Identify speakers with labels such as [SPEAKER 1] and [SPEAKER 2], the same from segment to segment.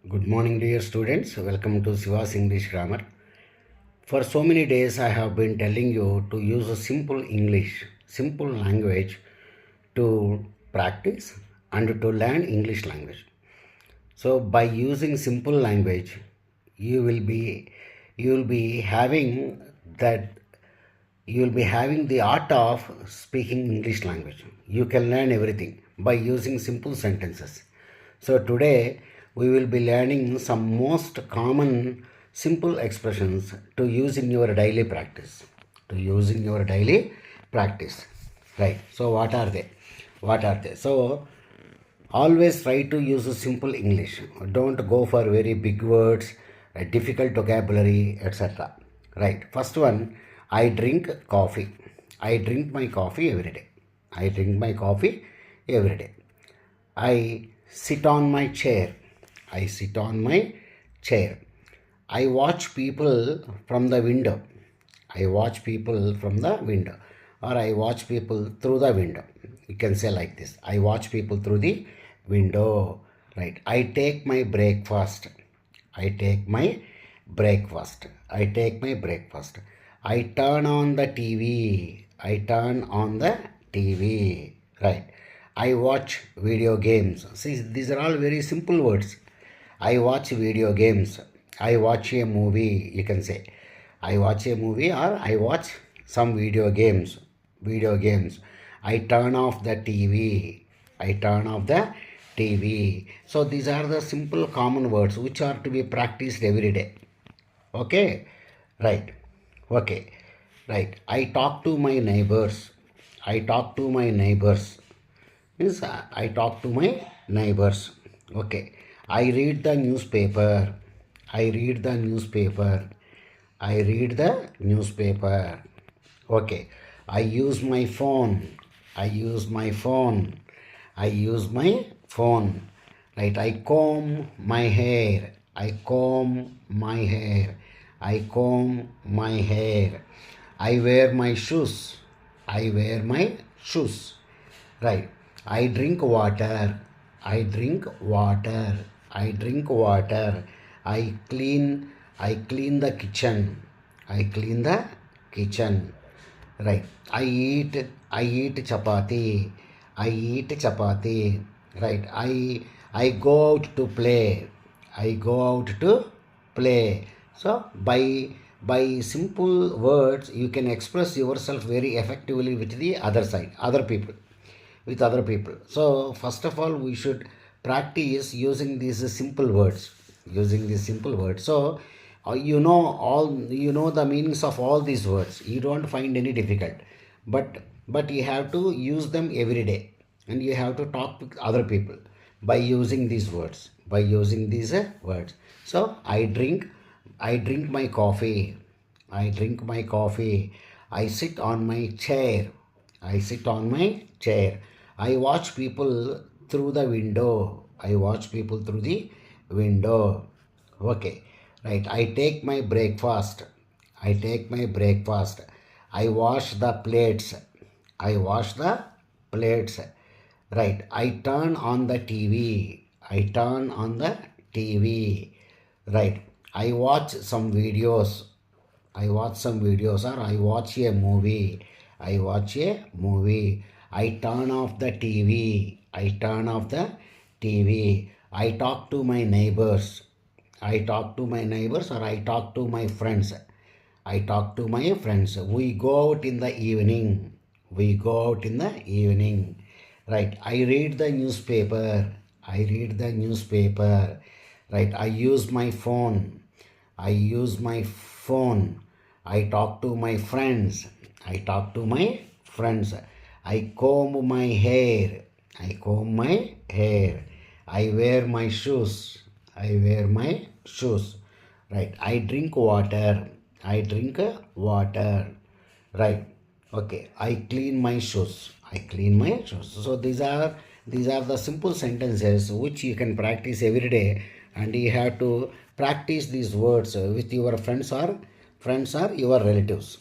[SPEAKER 1] Good morning, dear students. Welcome to Siva's English Grammar. For so many days, I have been telling you to use a simple English, simple language to practice and to learn English language. So, by using simple language, you will be you will be having that you will be having the art of speaking English language. You can learn everything by using simple sentences. So today we will be learning some most common simple expressions to use in your daily practice. To use in your daily practice. Right. So what are they? What are they? So always try to use a simple English. Don't go for very big words, difficult vocabulary, etc. Right. First one, I drink coffee. I drink my coffee every day. I drink my coffee every day. I sit on my chair. I sit on my chair. I watch people from the window. I watch people from the window. Or I watch people through the window. You can say like this. I watch people through the window. Right. I take my breakfast. I take my breakfast. I take my breakfast. I turn on the TV. I turn on the TV. Right. I watch video games. See, these are all very simple words. I watch video games. I watch a movie, you can say. I watch a movie or I watch some video games. Video games. I turn off the TV. I turn off the TV. So these are the simple common words which are to be practiced every day. Okay? Right. Okay. Right. I talk to my neighbors. I talk to my neighbors. Means I talk to my neighbors. Okay. I read the newspaper. I read the newspaper. I read the newspaper. Okay. I use my phone. I use my phone. I use my phone. Right. I comb my hair. I comb my hair. I comb my hair. I wear my shoes. I wear my shoes. Right. I drink water. I drink water. I drink water. I clean the kitchen. I clean the kitchen. Right. I eat chapati. I eat chapati. Right. I go out to play. I go out to play. So by simple words you can express yourself very effectively with the other side, other people, with other people. So first of all we should practice using these simple words, using these simple words. So you know the meanings of all these words. You don't find any difficult, but you have to use them every day, and you have to talk with other people by using these words, by using these words. So I drink my coffee. I drink my coffee. I sit on my chair. I sit on my chair. I watch people through the window. I watch people through the window. Okay. Right. I take my breakfast. I take my breakfast. I wash the plates. I wash the plates. Right. I turn on the TV. I turn on the TV. Right. I watch some videos. I watch some videos, or I watch a movie. I watch a movie. I turn off the TV. I turn off the TV. I talk to my neighbors. I talk to my neighbors, or I talk to my friends. I talk to my friends. We go out in the evening. We go out in the evening. Right. I read the newspaper. I read the newspaper. Right. I use my phone. I use my phone. I talk to my friends. I talk to my friends. I comb my hair. I comb my hair. I wear my shoes. I wear my shoes. Right. I drink water. I drink water. Right. Okay. I clean my shoes. I clean my shoes. So these are the simple sentences which you can practice every day, and you have to practice these words with your friends or your relatives.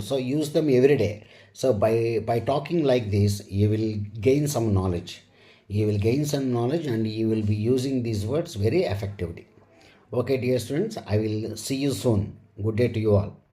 [SPEAKER 1] So use them every day. So by talking like this you will gain some knowledge. You will gain some knowledge and you will be using these words very effectively. Okay, dear students, I will see you soon. Good day to you all.